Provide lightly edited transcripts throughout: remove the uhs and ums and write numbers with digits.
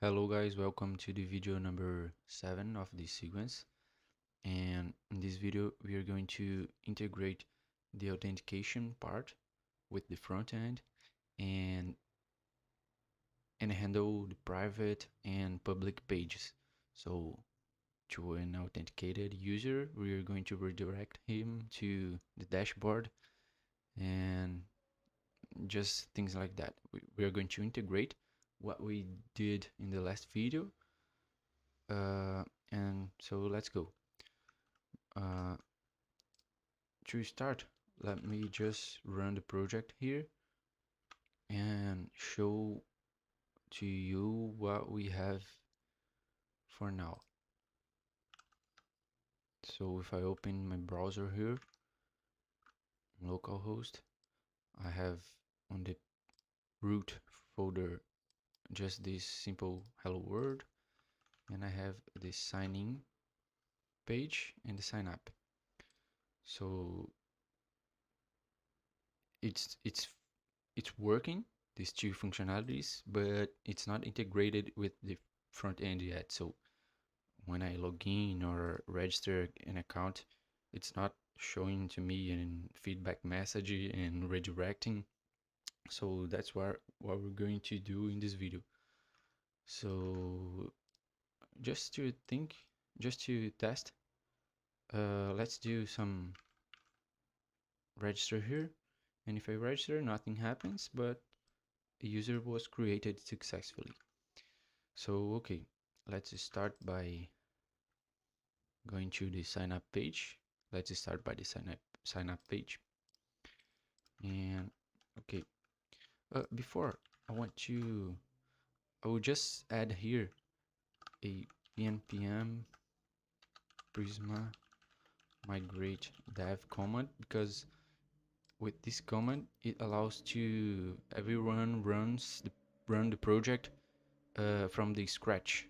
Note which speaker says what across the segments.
Speaker 1: Hello guys, welcome to the video number 7 of this sequence. And in this video we are going to integrate the authentication part with the front end and handle the private and public pages. So to an authenticated user, we are going to redirect him to the dashboard and just things like that. We are going to integrate what we did in the last video. And so let's go. To start, let me just run the project here and show to you what we have for now. So if I open my browser here, localhost, I have on the root folder just this simple hello world, and I have this sign in page and the sign up. So it's working, these two functionalities, but it's not integrated with the front end yet. So when I log in or register an account, it's not showing to me in feedback message and redirecting. So that's what we're going to do in this video. So just to test, let's do some register here. And if I register, nothing happens, but a user was created successfully. So okay, let's start by going to the sign up page. Let's start by the sign up page. And okay, before I will just add here a npm prisma migrate dev command, because with this command it allows to everyone run the project from the scratch,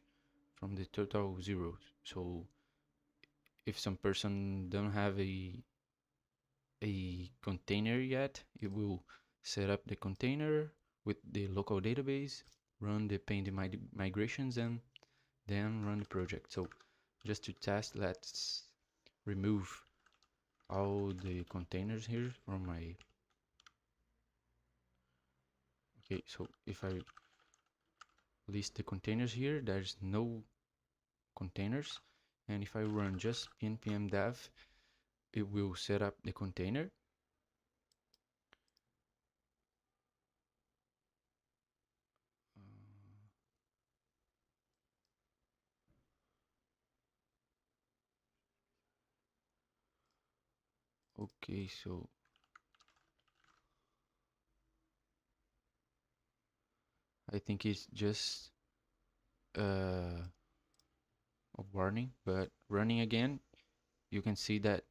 Speaker 1: from the total zero. So if some person don't have a container yet, it will set up the container with the local database, run the migrations, and then run the project. So just to test, let's remove all the containers here from my. Okay, so if I list the containers here, there's no containers. And if I run just npm dev, it will set up the container. Okay, so I think it's just a warning, but running again, you can see that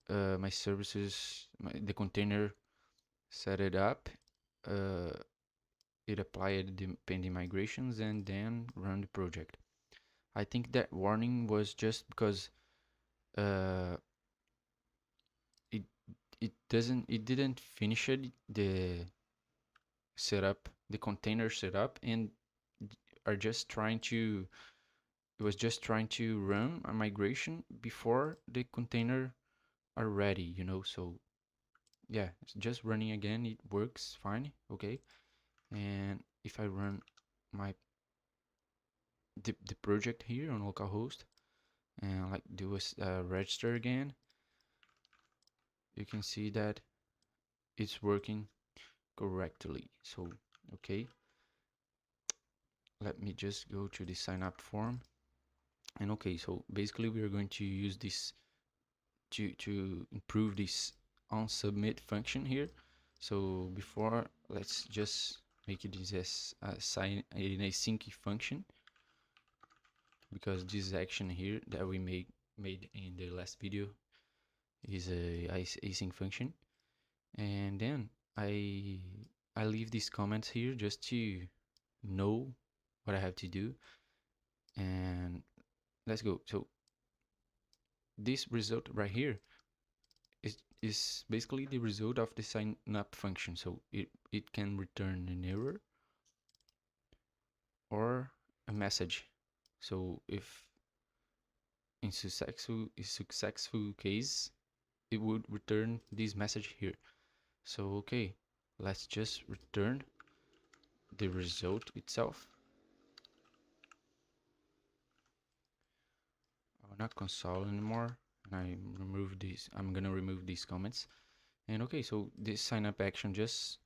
Speaker 1: my services, the container set it up, it applied the pending migrations, and then run the project. I think that warning was just because uh, it didn't finish the setup, the container setup, and are just trying to it was just trying to run a migration before the container are ready, so yeah, it's just running again, it works fine. Okay, and if I run my the project here on localhost and like do a register again, you can see that it's working correctly. So okay, let me just go to the sign up form. And okay, so basically we are going to use this to improve this on submit function here. So before, let's just make it as an async function, because this action here that we made in the last video is a async function. And then I leave these comments here just to know what I have to do. And let's go. So this result right here is basically the result of the sign up function. So it can return an error or a message. So if in successful case, it would return this message here. So okay, let's just return the result itself. I'll not console anymore, and I'm gonna remove these comments. And okay, so this sign up action just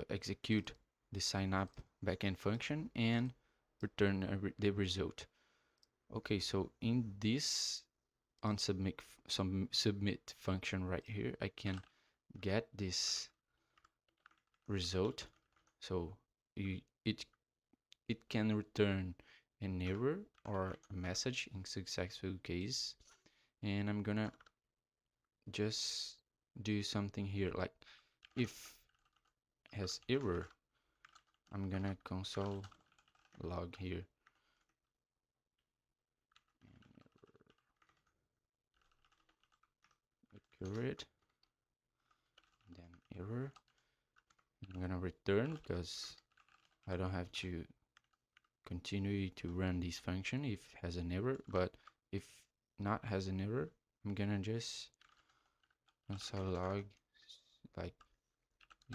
Speaker 1: execute the sign up backend function and return the result. Okay, so in this on submit function right here, I can get this result. So it can return an error or a message in successful case. And I'm gonna just do something here, like if has error, I'm gonna console log here. Accurate, then error. I'm gonna return because I don't have to continue to run this function if it has an error, but if not has an error, I'm gonna just console log like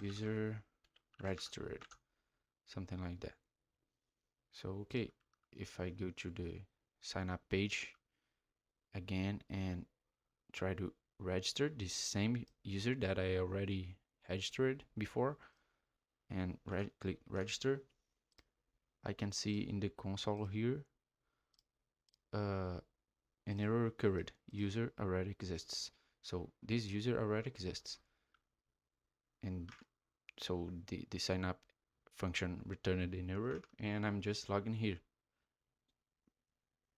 Speaker 1: user registered, something like that. So okay, if I go to the sign up page again and try to register the same user that I already registered before and click register, I can see in the console here an error occurred, user already exists. So this user already exists, and so the sign up function returned an error, and I'm just logging here.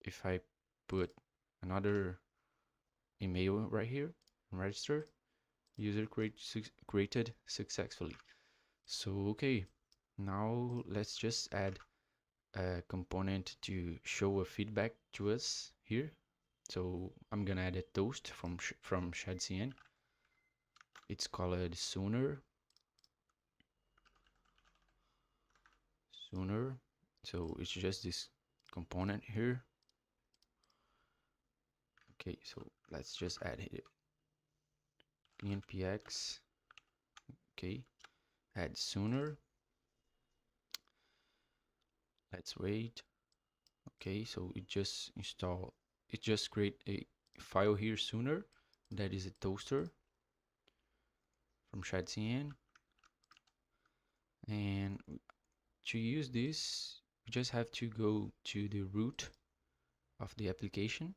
Speaker 1: If I put another email right here and register, user created successfully. So okay, now let's just add a component to show a feedback to us here. So I'm gonna add a toast from ShadCN. It's called sooner. So it's just this component here. Okay, so let's just add it. npx. Okay, add sooner. Let's wait. Okay, so it just create a file here sooner. That is a toaster from ShadCN. And to use this, you just have to go to the root of the application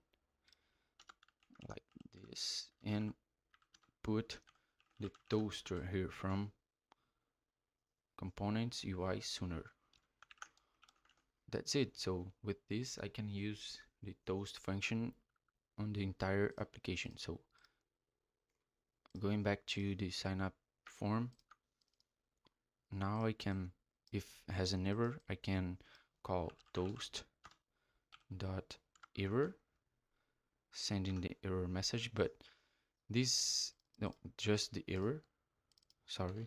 Speaker 1: like this and put the toaster here from components UI sooner. That's it. So with this, I can use the toast function on the entire application. So going back to the sign up form, now I can, if it has an error, I can call toast dot error, sending the error message. But this, no, just the error, sorry,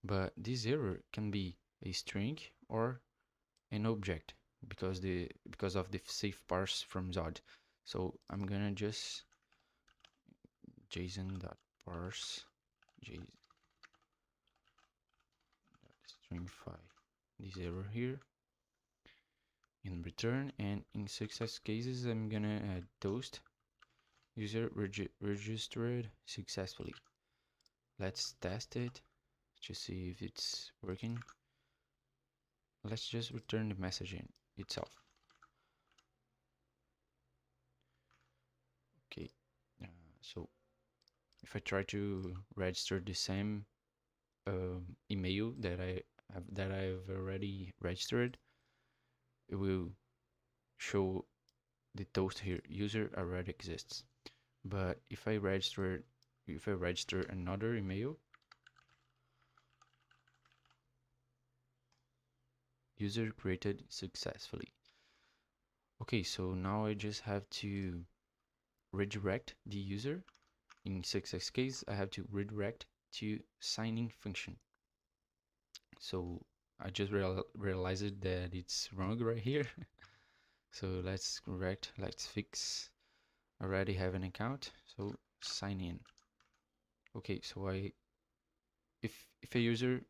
Speaker 1: but this error can be a string or an object because of the safe parse from Zod. So I'm gonna just json.parse stringify this error here in return, and in success cases I'm gonna add toast user registered successfully. Let's test it to see if it's working. Let's just return the message in itself. Okay, so if I try to register the same email that I've already registered, it will show the toast here, user already exists. But if I register another email, user created successfully. Okay, so now I just have to redirect the user. In success case, I have to redirect to signing function. So I just realized that it's wrong right here. So let's correct, let's fix. Already have an account, so sign in. Okay, so if a user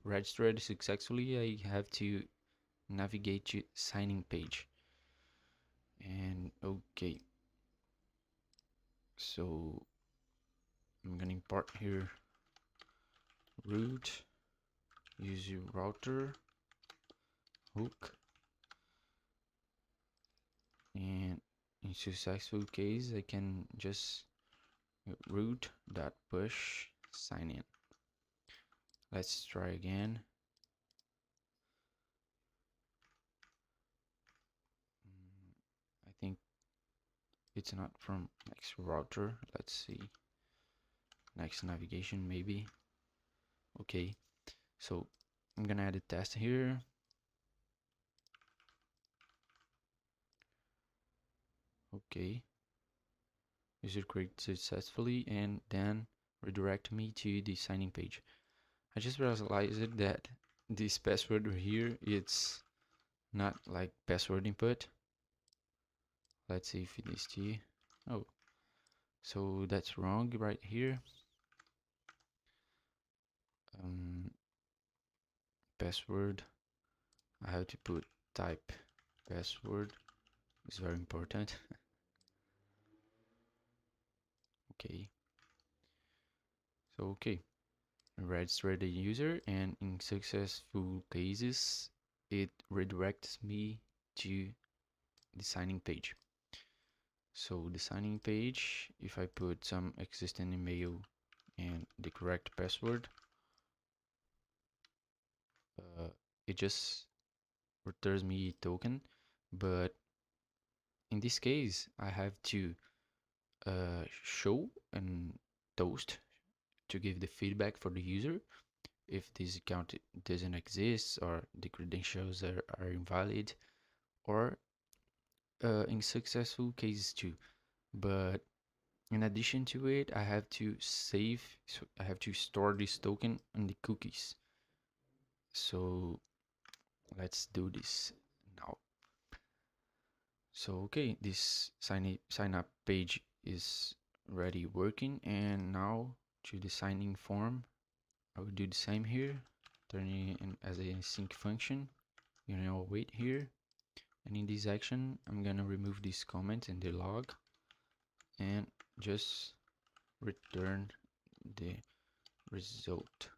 Speaker 1: registered successfully, I have to navigate to signing page. And okay, so I'm gonna import here root user router hook, and in successful case I can just root dot push sign in. Let's try again. I think it's not from next router. Let's see, next navigation maybe. Okay, so I'm gonna add a test here. Okay, user created successfully, and then redirect me to the signing page. I just realized that this password here, it's not like password input. Let's see if it is T. Oh, so that's wrong right here. Password, I have to put type password. It's very important. Okay, so okay, register the user, and in successful cases it redirects me to the signing page. So the signing page, if I put some existing email and the correct password, it just returns me a token. But in this case I have to show and toast to give the feedback for the user if this account doesn't exist, or the credentials are invalid, or in successful cases too. But in addition to it, I have to save, so I have to store this token on the cookies. So let's do this now. So okay, this sign up page is already working, and now to the signing form, I will do the same here, turning it in as a sync function. You know, wait here, and in this action, I'm gonna remove this comment in the log and just return the result.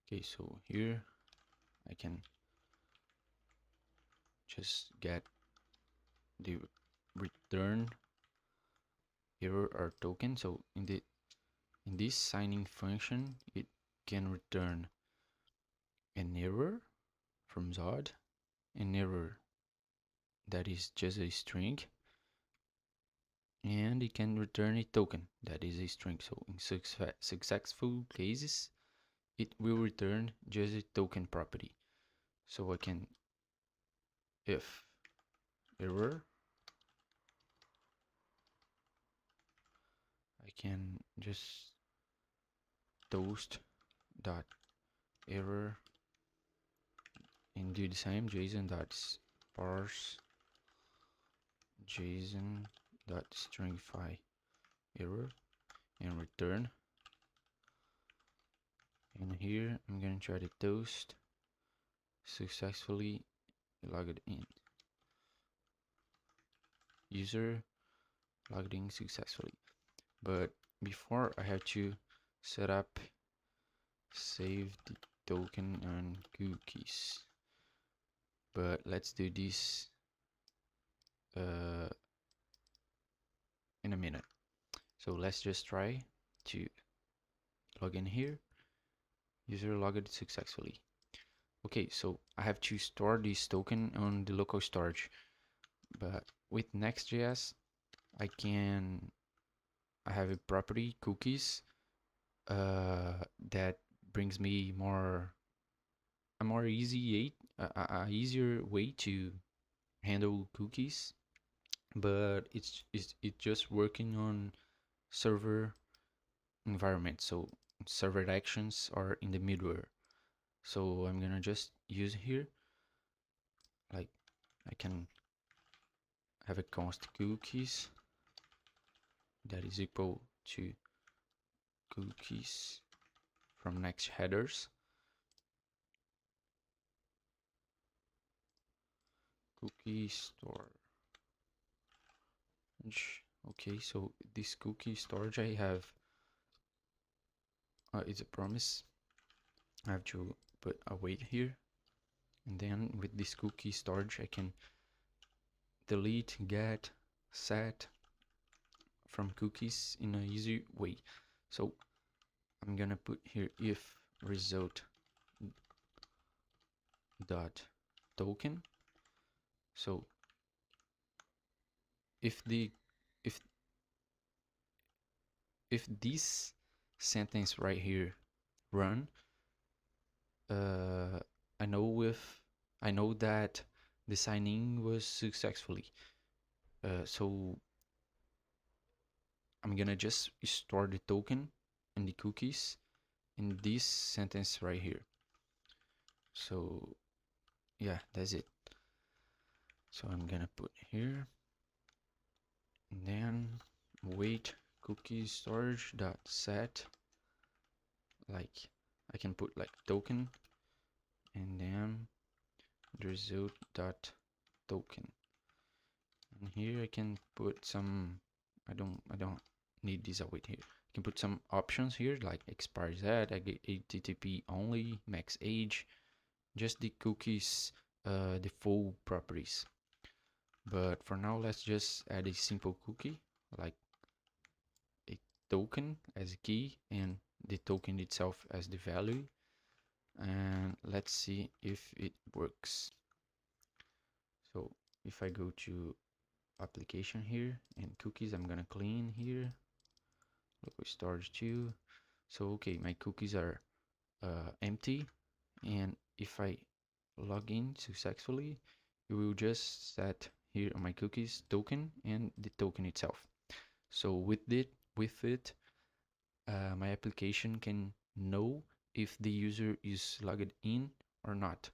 Speaker 1: Okay, so here I can just get the return error or token. So in this signing function, it can return an error from Zod, an error that is just a string, and it can return a token that is a string. So in successful cases, it will return just a token property. So I can, if error, I can just toast dot error and do the same, JSON dot parse JSON dot stringify error and return. And here I'm gonna try to toast successfully logged in. User logged in successfully. But before, I have to set up save the token on cookies. But let's do this in a minute. So let's just try to log in here. User logged successfully. Okay, so I have to store this token on the local storage. But with NextJS, I have a property cookies that brings me a more easier way to handle cookies, but it's just working on server environment. So server actions are in the middleware. So I'm gonna just use here, like I can have a const cookies that is equal to cookies from next headers, cookie storage. Okay, so this cookie storage I have, it's a promise. I have to put a wait here, and then with this cookie storage I can delete, get, set from cookies in a easy way. So I'm gonna put here if result dot token. So if the if if this sentence right here run, uh, I know that the signing was successfully. So I'm gonna just store the token and the cookies in this sentence right here. So yeah, that's it. So I'm gonna put here, and then wait cookie storage dot set, like I can put like token, and then the result dot token, and here I can put some, I don't need this await here. I can put some options here like expires at, I get HTTP only, max age, just the cookies, the full properties. But for now, let's just add a simple cookie like a token as a key and the token itself as the value, and let's see if it works. So if I go to application here and cookies, I'm gonna clean here, local storage too. So okay, my cookies are empty, and if I log in successfully, it will just set here on my cookies token and the token itself. So with it, my application can know if the user is logged in or not.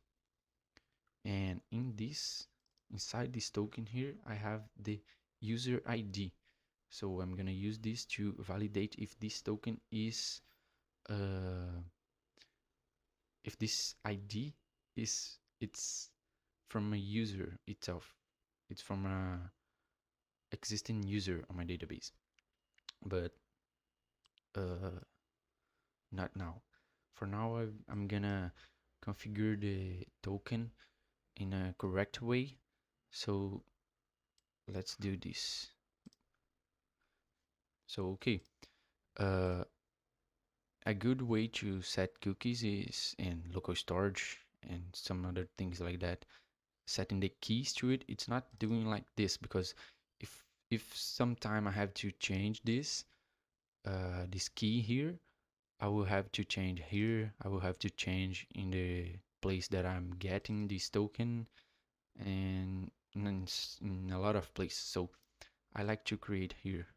Speaker 1: And inside this token here, I have the user ID. So I'm gonna use this to validate if this token is, if this ID it's from a user itself. It's from a existing user on my database. But not now. For now, I'm gonna configure the token in a correct way. So let's do this. So okay, uh, a good way to set cookies is in local storage and some other things like that. Setting the keys to it, it's not doing like this, because if sometime I have to change this this key here, I will have to change here, I will have to change in the place that I'm getting this token, and in a lot of places. So I like to create here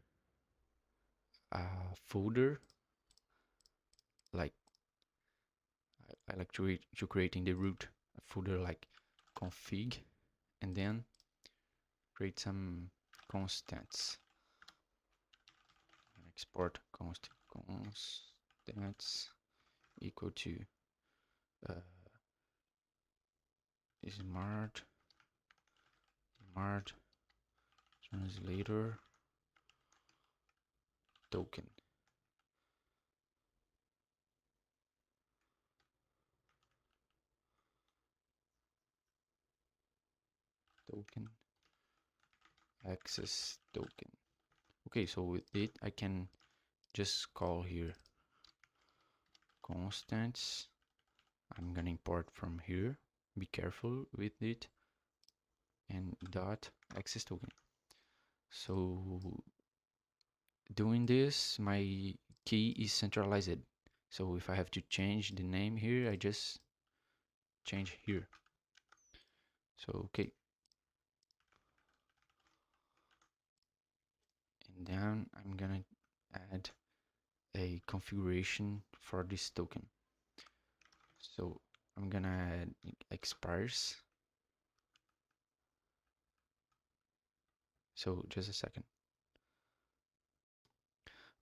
Speaker 1: a folder, like I like to create in the root a folder like config, and then create some constants and export constants equal to smart translator token access token. Okay, so with it I can just call here constants. I'm gonna import from here, be careful with it, and dot access token. So doing this, my key is centralized. So if I have to change the name here, I just change here. So okay, and then I'm gonna add a configuration for this token. So I'm gonna add expires. So just a second.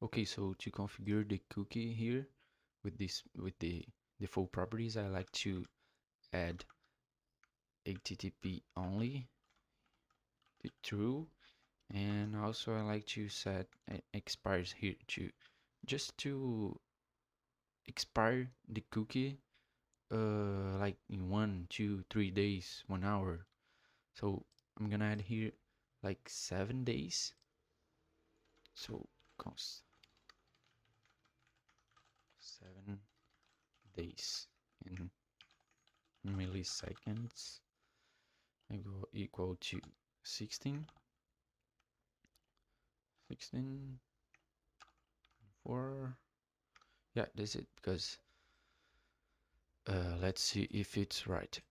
Speaker 1: Okay, so to configure the cookie here with the default properties, I like to add HTTP only to true, and also I like to set expires here to just to expire the cookie like in 1, 2, 3 days, 1 hour. So I'm gonna add here like 7 days. So const 7 days in milliseconds. I go equal to 16, 4. Yeah, that's it, because let's see if it's right.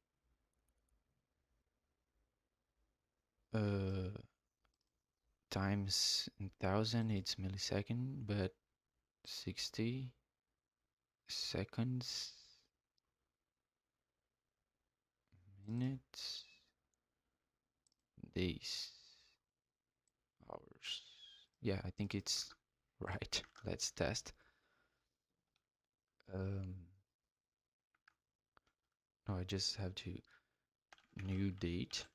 Speaker 1: Times 1000, it's millisecond, but 60 seconds, minutes, days, hours. Yeah, I think it's right. Let's test. No, I just have to new date,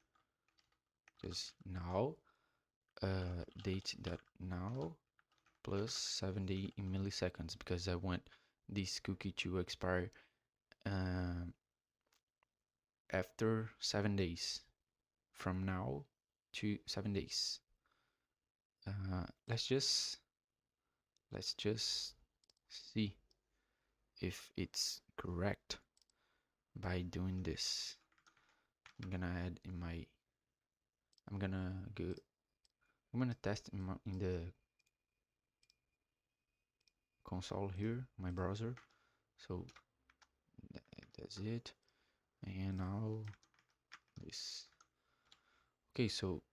Speaker 1: just now, date that now plus 70 in milliseconds, because I want this cookie to expire after 7 days, from now to 7 days. Let's just see if it's correct by doing this. I'm gonna add in my I'm gonna test in the console here, my browser. So that's it. And now this. Okay, so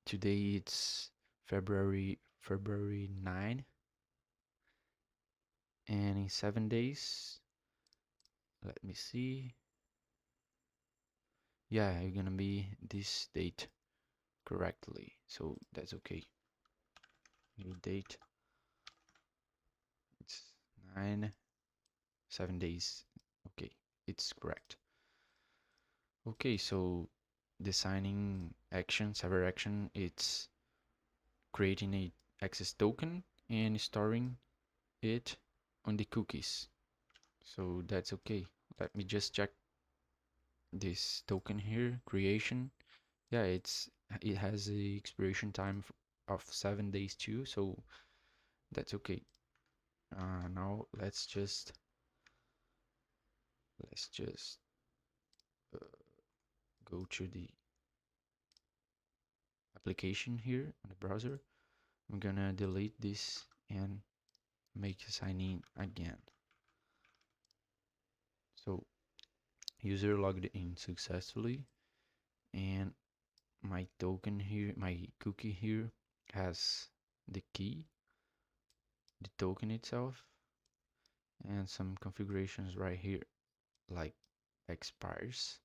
Speaker 1: today it's February 9, and in 7 days, let me see. Yeah, you're gonna be this date correctly, so that's okay. New date, it's 7 days. Okay, it's correct. Okay, so designing action, server action, it's creating a access token and storing it on the cookies. So that's okay. Let me just check this token here, creation. Yeah, it has a expiration time of 7 days too, so that's okay. Now let's just uh, go to the application here on the browser. I'm gonna delete this and make a sign in again. So user logged in successfully, and my token here, my cookie here has the key, the token itself, and some configurations right here, like expires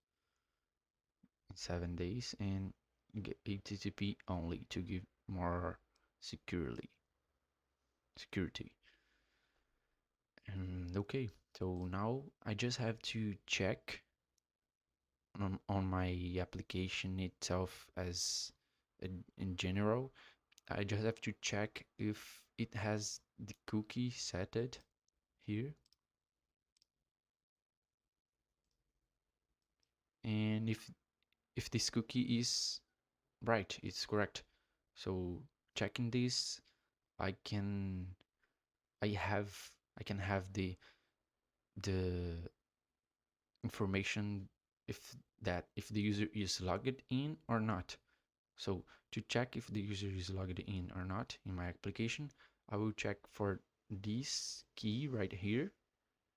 Speaker 1: in 7 days and get HTTP only to give more security. And okay, so now I just have to check on my application itself as in general. I just have to check if it has the cookie set here, and if this cookie is right, it's correct. So checking this, I can I can have the information if the user is logged in or not. So to check if the user is logged in or not in my application, I will check for this key right here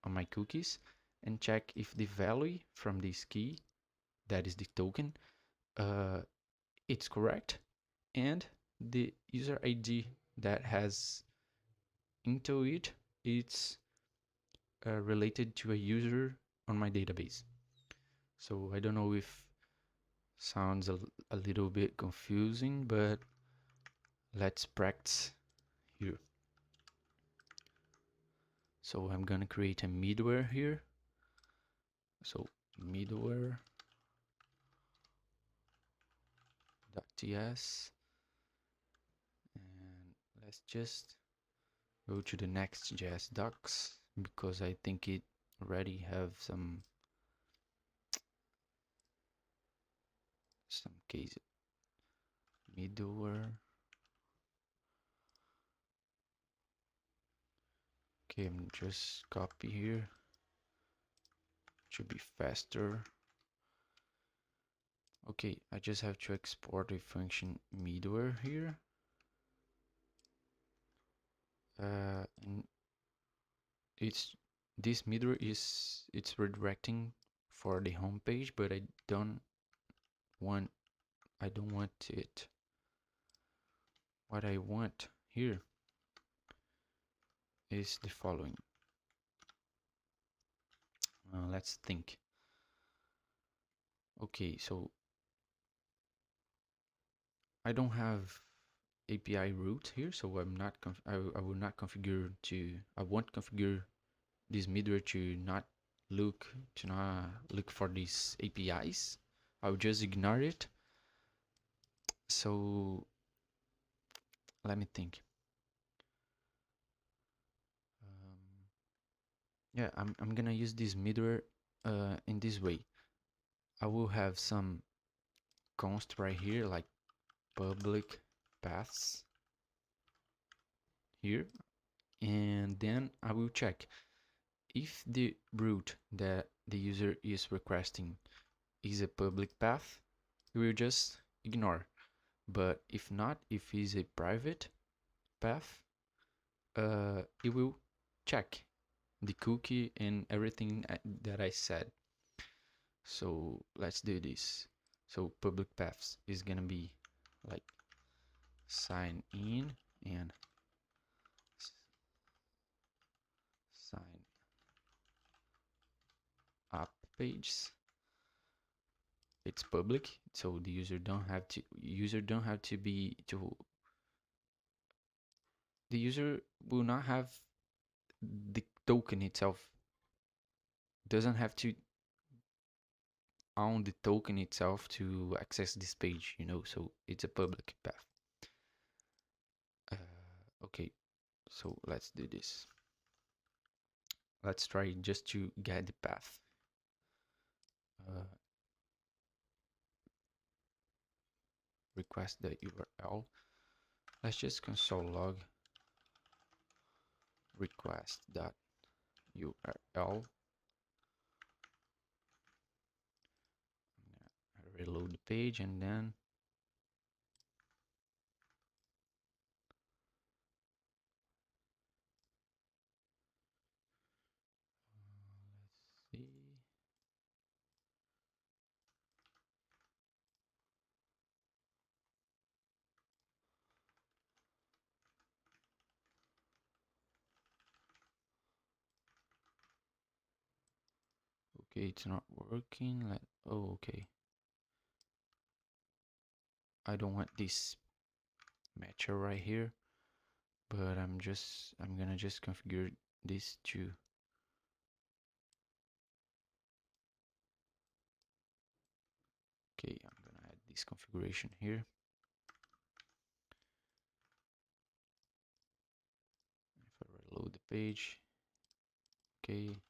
Speaker 1: on my cookies and check if the value from this key, that is the token, it's correct, and the user ID that has into it, it's related to a user on my database. So I don't know if sounds a little bit confusing, but let's practice here. So I'm gonna create a middleware here. So middleware.ts, and let's just go to the NextJS docs because I think it already have some cases. Middleware. Okay, I'm just copy here. Should be faster. Okay, I just have to export a function middleware here. And this middleware it's redirecting for the home page, but I don't want it. What I want here is the following. Let's think. Okay, so I don't have API root here, so I'm not I will not configure I won't configure this middleware to not look for these APIs. I'll just ignore it. So let me think. Yeah, I'm gonna use this middleware in this way. I will have some const right here, like public paths here, and then I will check if the route that the user is requesting is a public path, we will just ignore. But if not, if it's a private path, it will check the cookie and everything that I said. So let's do this. So public paths is gonna be like sign in and sign up pages. It's public, so the user don't have to the user will not have the token itself, doesn't have to own the token itself to access this page, so it's a public path. Okay, so let's do this. Let's try just to get the path. Request the URL. Let's just console log request.url. Reload the page and then let's see. Okay, it's not working. Okay. I don't want this matcher right here, but I'm gonna just configure this to okay, I'm gonna add this configuration here. If I reload the page, okay.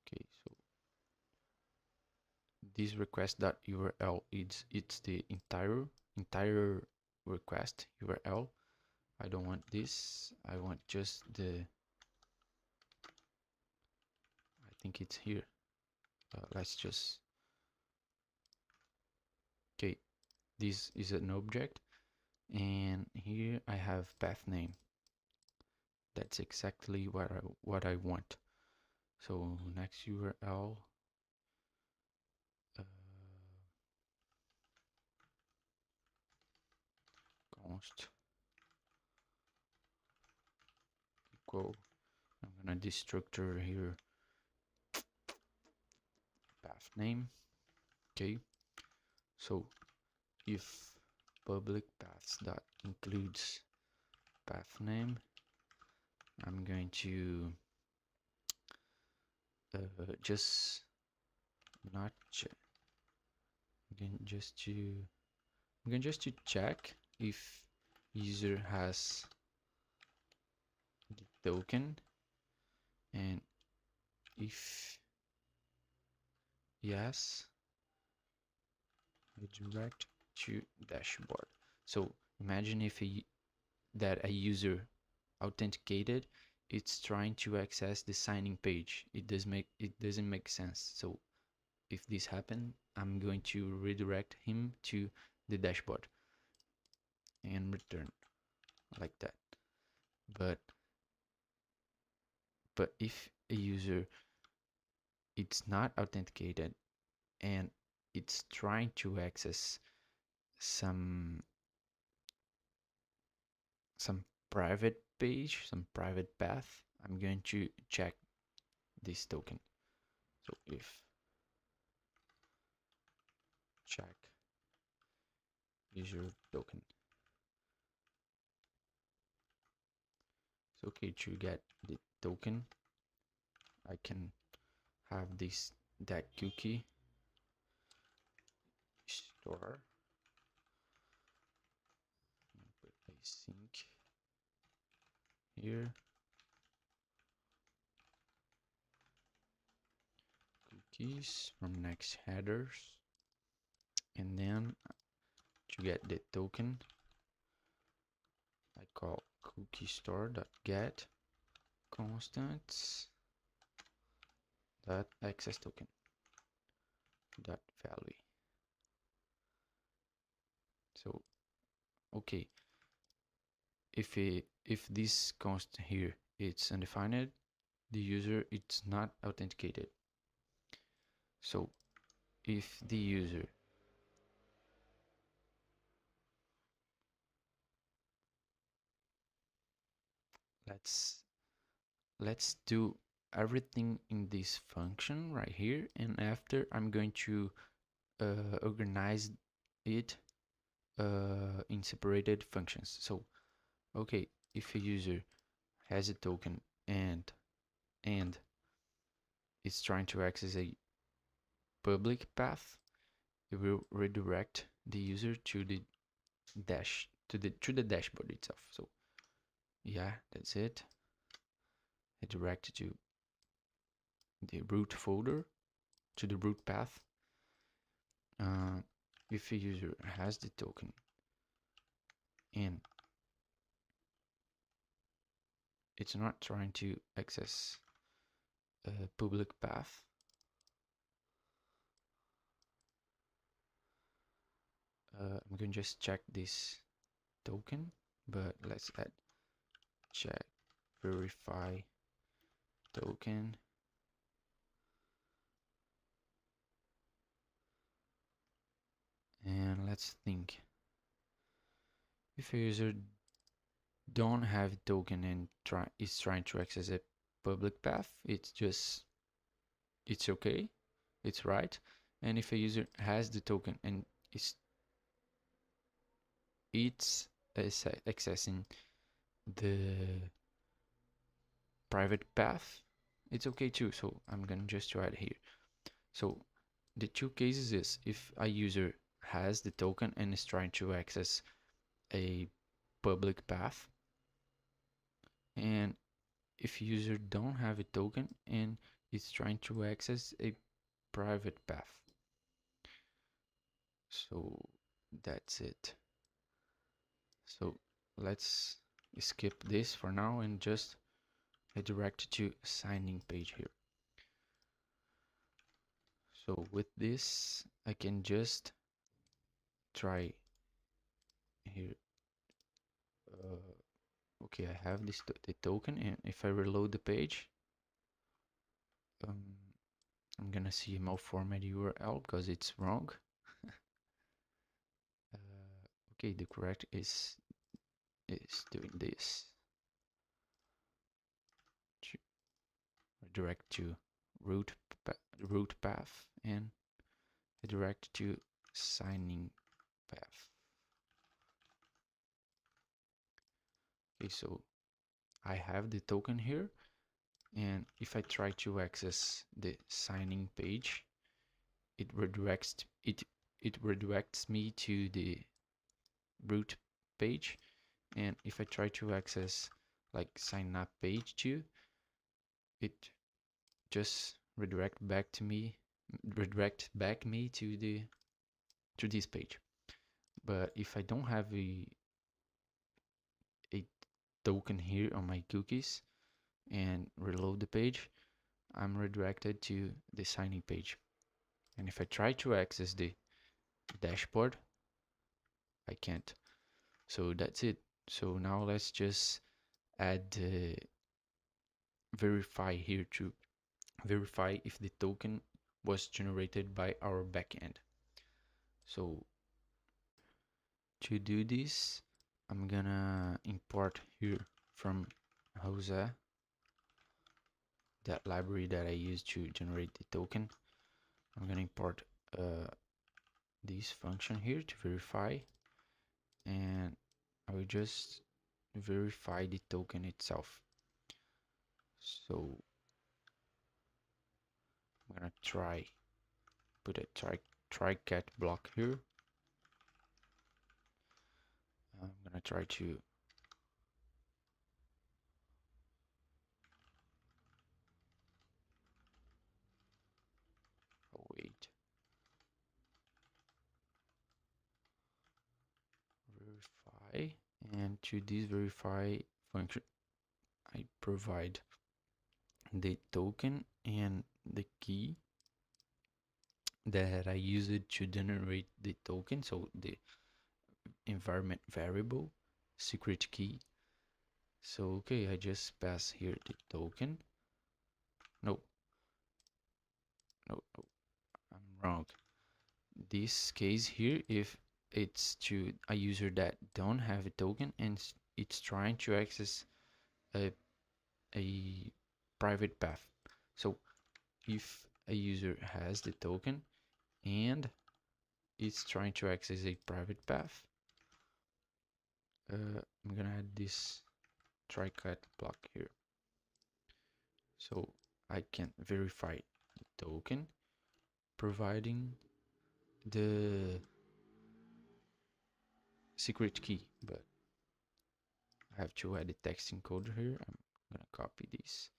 Speaker 1: Okay, so this request.url it's the entire request URL. I don't want this. I want just I think it's here. Let's just okay. This is an object, and here I have path name. That's exactly what I want. So next URL. Const local, I'm gonna destructor here path name. Okay, so if public paths dot includes path name, I'm going to just not check. I'm going just to check if user has the token, and if yes, redirect to dashboard. So imagine if that a user authenticated, it's trying to access the signing page. It doesn't make sense. So if this happens, I'm going to redirect him to the dashboard and return like that. But if a user it's not authenticated and it's trying to access some private page, some private path, I'm going to check this token. So if check user token. So okay, to get the token, I can have that cookie store. Put async here. Cookies from next headers, and then to get the token, I call cookie store.get constants dot access token dot value. So okay, if this constant here it's undefined, the user it's not authenticated. So if the user let's do everything in this function right here, and after I'm going to organize it in separated functions. So okay, if a user has a token and it's trying to access a public path, it will redirect the user to the to the dashboard itself. So yeah, that's it. I direct to the root folder, to the root path. If a user has the token and it's not trying to access a public path, I'm going to just check this token, but let's add check verify token. And let's think, if a user don't have a token and is trying to access a public path, it's okay, it's right. And if a user has the token and it's accessing the private path, it's okay too. So I'm gonna just try it here. So the two cases is if a user has the token and is trying to access a public path, and if user don't have a token and is trying to access a private path. So that's it. So let's skip this for now and just redirect to signing page here. So with this, I can just try here. Okay, I have this the token, and if I reload the page, I'm gonna see a malformed URL because it's wrong. Okay, the correct is doing this. redirect to root path, and redirect to signing path. Okay, so I have the token here, and if I try to access the signing page, it redirects me to the root page. And if I try to access like sign up page too, it just redirect back me to this page. But if I don't have a token here on my cookies and reload the page, I'm redirected to the signing page. And if I try to access the dashboard, I can't. So that's it. So now let's just add verify here to verify if the token was generated by our backend. So to do this, I'm gonna import here from Jose that library that I used to generate the token. I'm gonna import this function here to verify, and I will just verify the token itself. So I'm gonna put a try cat block here. I'm gonna try to wait, verify, and to this verify function I provide the token and the key that I use it to generate the token, so the environment variable secret key. So okay, I just pass here the token. No, I'm wrong. This case here, if it's to a user that don't have a token and it's trying to access a private path. So if a user has the token and it's trying to access a private path, I'm gonna add this try cat block here, so I can verify the token providing the secret key, but I have to add a text encoder here. I'm gonna copy this,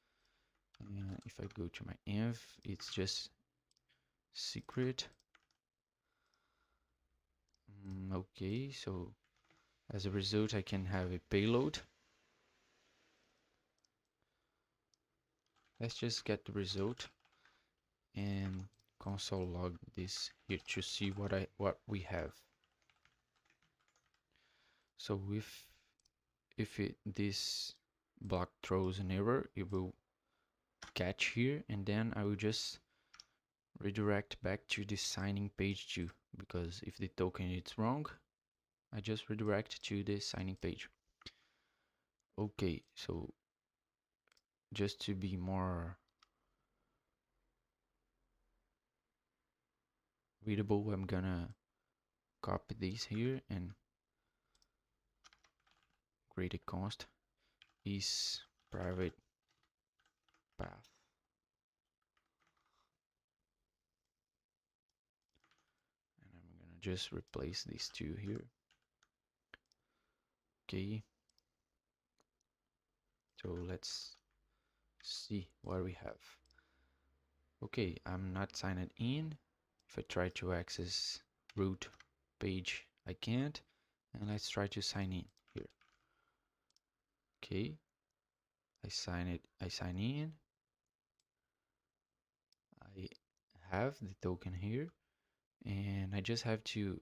Speaker 1: and if I go to my env, it's just secret. Okay, so as a result I can have a payload. Let's just get the result and console log this here to see what we have. So if this block throws an error, it will catch here, and then I will just redirect back to the signing page too, because if the token is wrong, I just redirect to the signing page. Okay, so just to be more readable, I'm gonna copy this here and create a const is private path. And I'm gonna just replace these two here. Okay. So let's see what we have. Okay, I'm not signed in. If I try to access root page, I can't. And let's try to sign in here. Okay, I sign in. I have the token here, and I just have to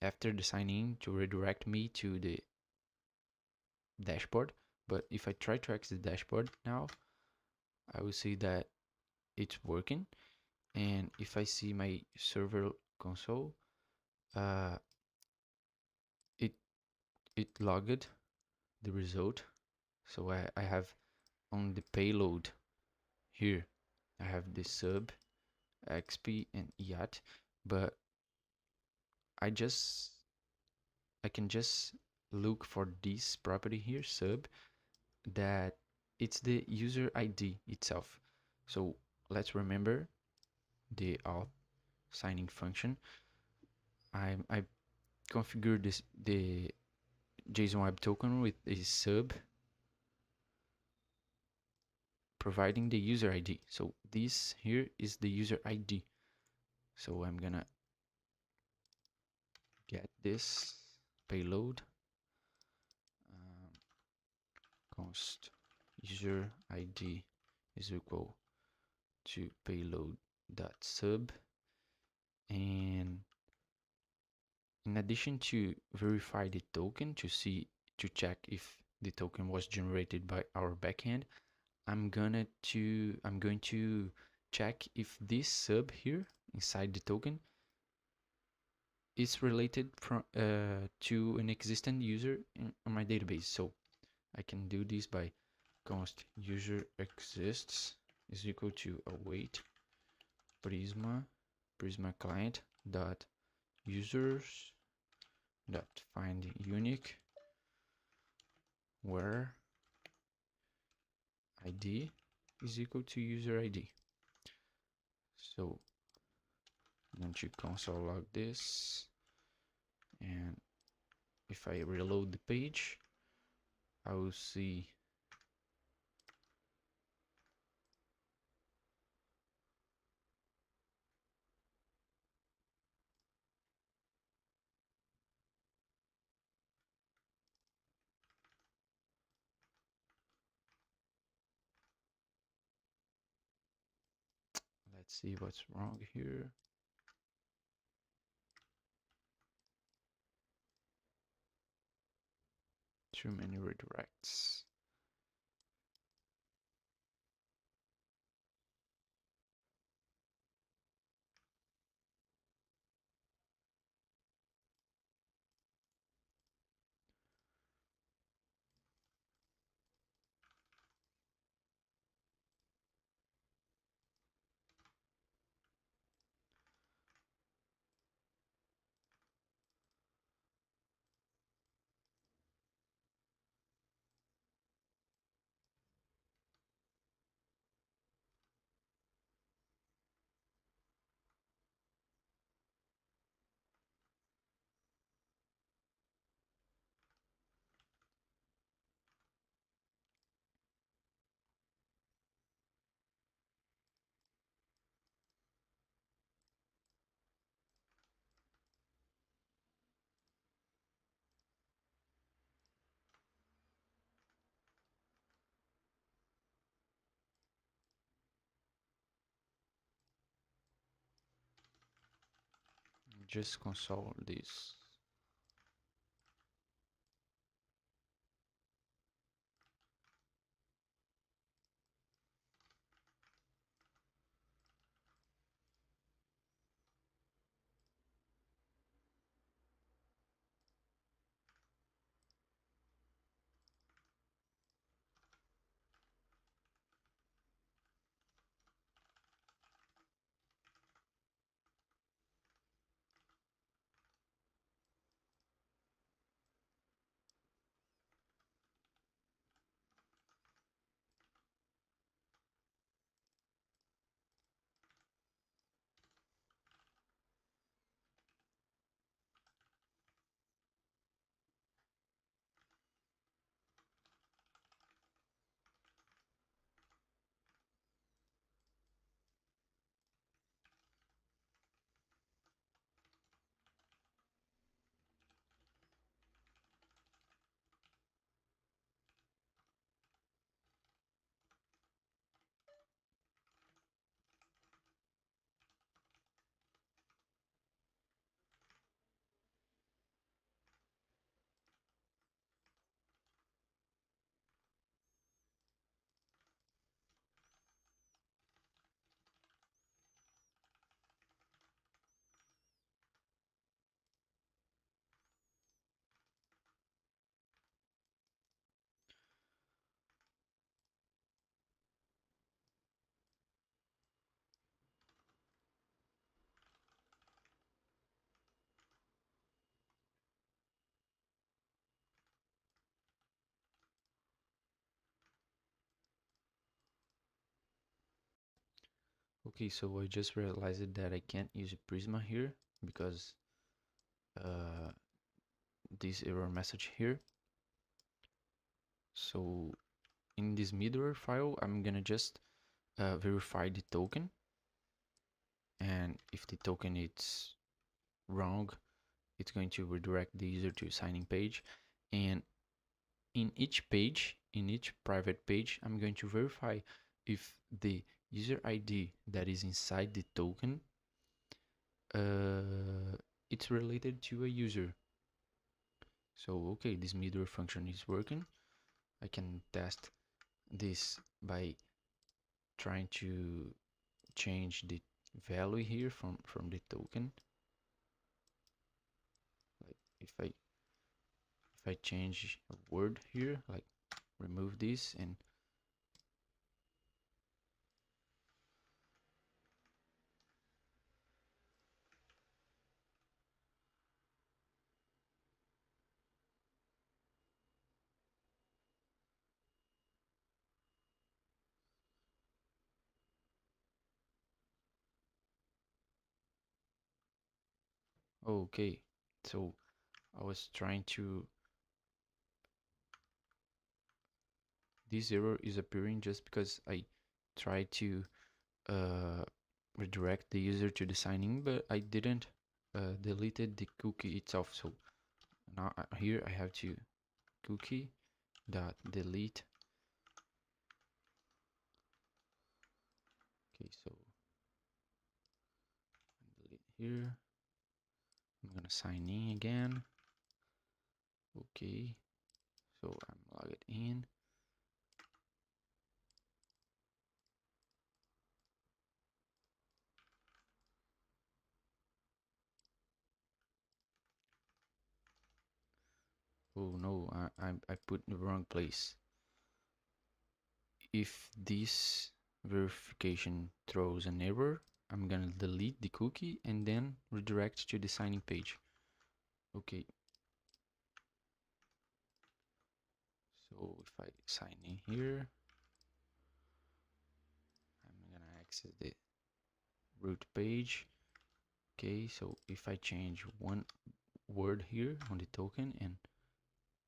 Speaker 1: after the sign in to redirect me to the dashboard. But if I try to access the dashboard now, I will see that it's working. And if I see my server console, it logged the result. So I have on the payload here, I have the sub, XP, and IAT, but I can just look for this property here, sub, that it's the user ID itself. So let's remember the auth signing function. I configured the JSON Web Token with a sub providing the user ID. So this here is the user ID. So I'm gonna get this payload const user ID is equal to payload dot sub, and in addition to verify the token to check if the token was generated by our backend, I'm going to check if this sub here inside the token is related to an existing user on my database. So I can do this by const user exists is equal to await prisma client dot users dot find unique where ID is equal to user ID. So I'm going to console log this, and if I reload the page, I will see let's see what's wrong here. Too many redirects. Just console this. Okay, so I just realized that I can't use a Prisma here because this error message here. So in this middleware file, I'm gonna just verify the token, and if the token is wrong, it's going to redirect the user to a signing page. And in each page, in each private page, I'm going to verify if the user ID that is inside the token it's related to a user. So okay, this middleware function is working. I can test this by trying to change the value here from the token. Like if I change a word here, like remove this, and okay, so I was trying to, this error is appearing just because I tried to redirect the user to the sign-in, but I didn't deleted the cookie itself. So now here I have to cookie dot delete. Okay, so delete here. I'm gonna sign in again. Okay, so I'm logged in. Oh no, I put in the wrong place. If this verification throws an error, I'm gonna delete the cookie and then redirect to the signing page. Okay. So if I sign in here, I'm gonna access the root page. Okay, so if I change one word here on the token and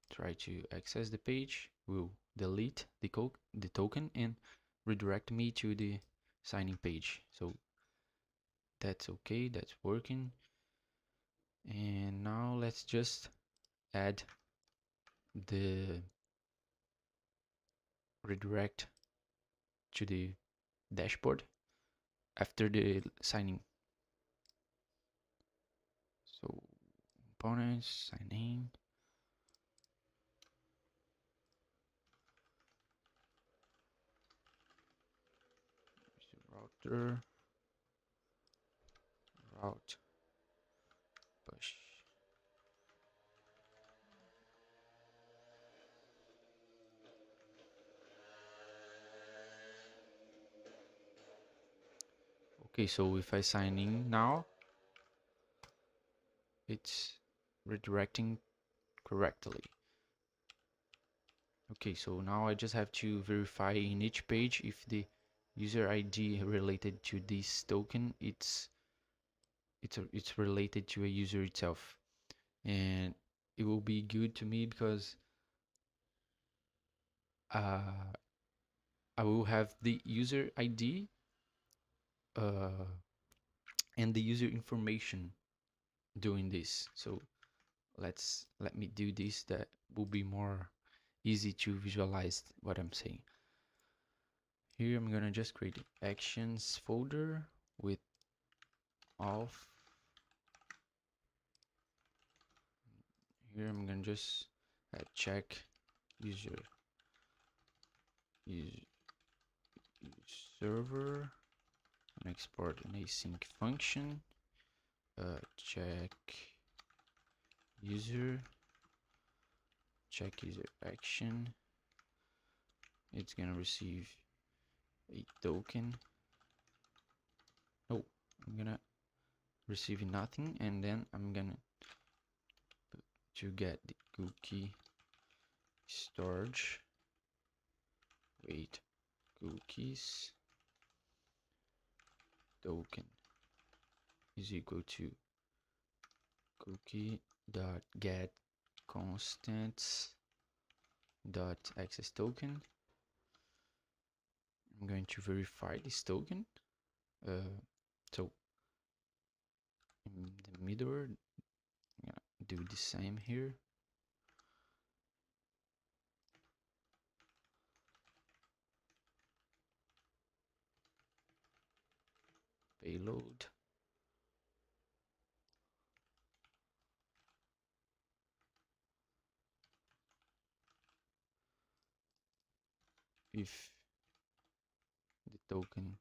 Speaker 1: try to access the page, will delete the token and redirect me to the signing page. So that's okay, that's working. And now let's just add the redirect to the dashboard after the signing. So components, sign in. Router, route, push. Okay, so if I sign in now, it's redirecting correctly. Okay, so now I just have to verify in each page if the user ID related to this token it's related to a user itself, and it will be good to me because uh, I will have the user ID and the user information doing this. So let me do this. That will be more easy to visualize what I'm saying. Here I'm gonna just create an actions folder with auth. Here I'm gonna just check user server and export an async function. Check user action. It's gonna receive a token. Oh, I'm gonna receive nothing, and then I'm gonna to get the cookie storage. Wait, cookies token is equal to cookie dot get constants dot access token. I'm going to verify this token. So in the middleware, I'm gonna do the same here. Payload. If the token,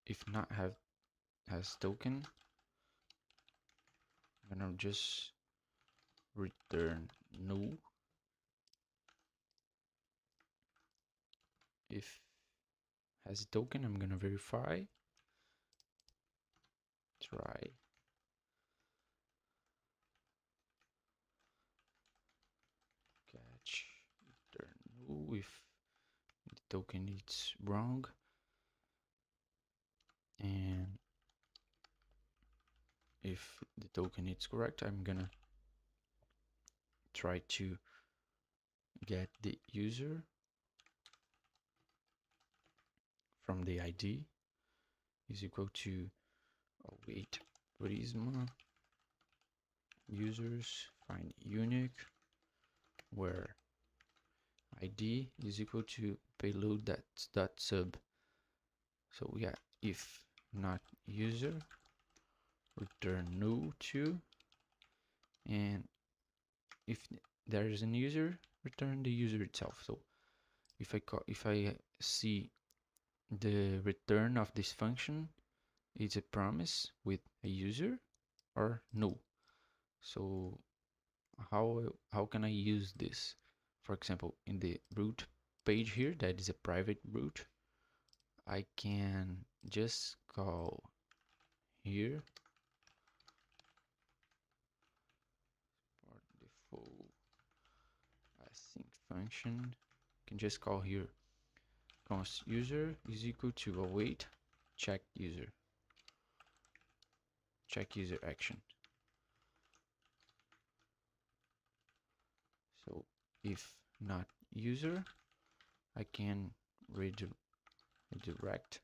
Speaker 1: if not has token, I'm gonna just return null. If has a token, I'm gonna verify. Try. Catch. Return null. If the token is wrong, and if the token is correct, I'm gonna try to get the user from the ID is equal to await Prisma users find unique where ID is equal to payload dot sub. So yeah, if not user, return null to, and if there is an user, return the user itself. So if I see the return of this function is a promise with a user or null. So how can I use this? For example, in the root page here, that is a private root, I can just call here for default async function. Can just call here const user is equal to await check user action. So if not user, I can redirect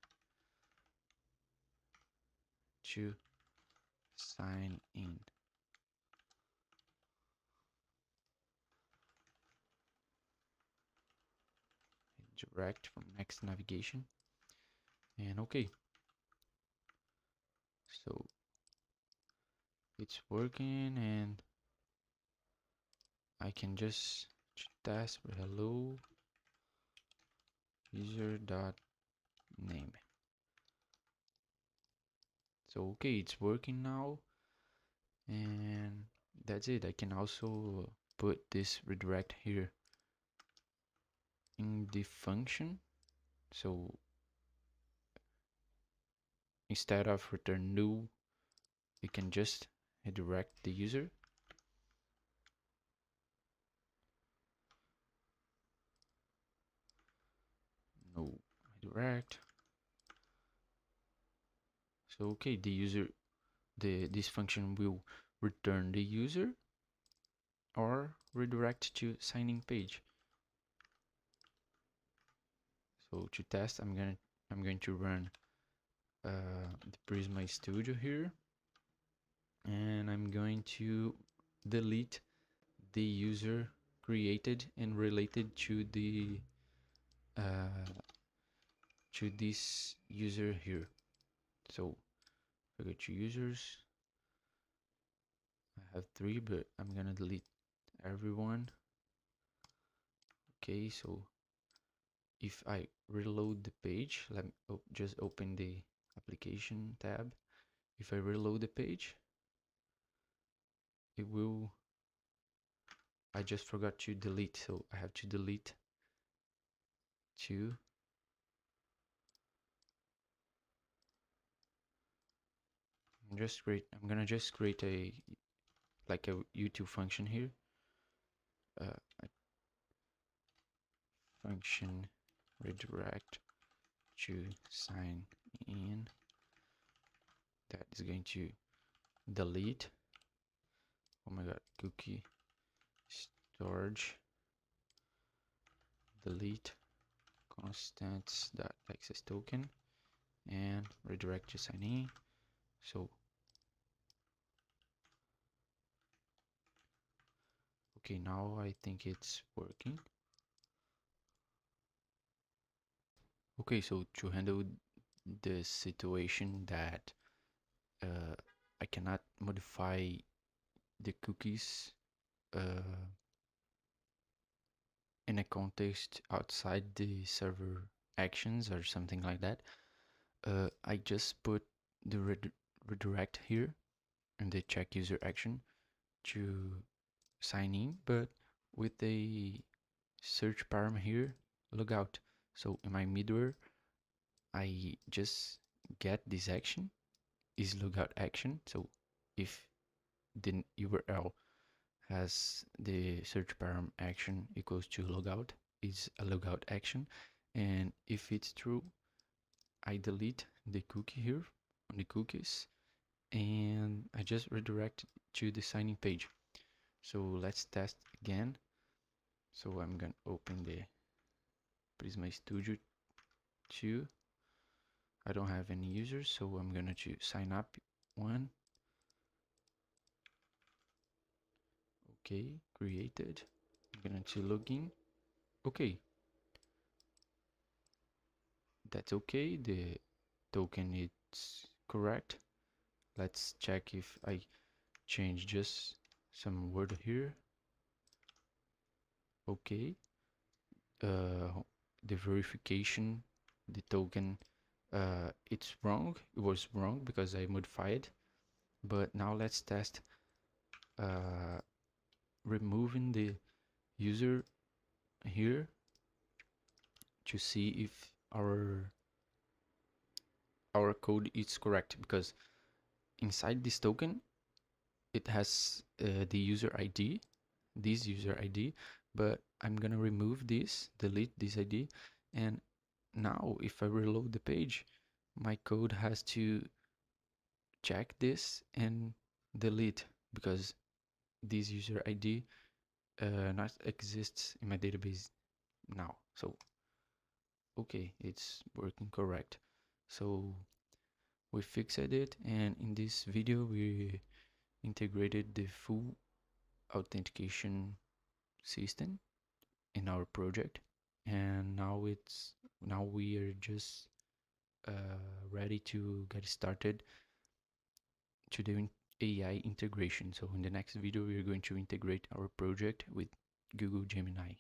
Speaker 1: to sign in. Direct from next navigation, and okay, so it's working, and I can just test for hello user dot name. So okay, it's working now, and that's it. I can also put this redirect here in the function. So instead of return null, we can just redirect the user. No redirect. So okay, the user, this function will return the user or redirect to signing page. So to test, I'm going to run the Prisma Studio here, and I'm going to delete the user created and related to the to this user here. So if I go to users, I have 3, but I'm gonna delete everyone. Okay, so if I reload the page, let me just open the application tab. If I reload the page, it will, I just forgot to delete, so I have to delete 2. I'm gonna just create a like a U2 function here, a function redirect to sign in. that is going to delete, oh my god, cookie storage delete constants.access token and redirect to sign in. So okay, now I think it's working. Okay, so to handle the situation that I cannot modify the cookies in a context outside the server actions or something like that, I just put the redirect here and the check user action to sign in, but with a search param here, logout. So in my middleware, I just get this action is logout action. So if the URL has the search param action equals to logout, is a logout action, and if it's true, I delete the cookie here on the cookies, and I just redirect to the signing page. So let's test again. So I'm gonna open the Prisma Studio 2. I don't have any users, so I'm gonna choose sign up one. Okay, created. I'm gonna choose login. Okay, that's okay. The token is correct. Let's check if I change just some word here. Okay, the verification, the token, it's wrong. It was wrong because I modified. But now let's test removing the user here to see if our code is correct, because inside this token it has the user ID, this user ID, but I'm gonna remove this, delete this ID, and now if I reload the page, my code has to check this and delete because this user ID not exists in my database now. So okay, it's working correct. So we fixed it, and in this video we integrated the full authentication system in our project, and now we are just ready to get started to do AI integration. So in the next video we are going to integrate our project with Google Gemini.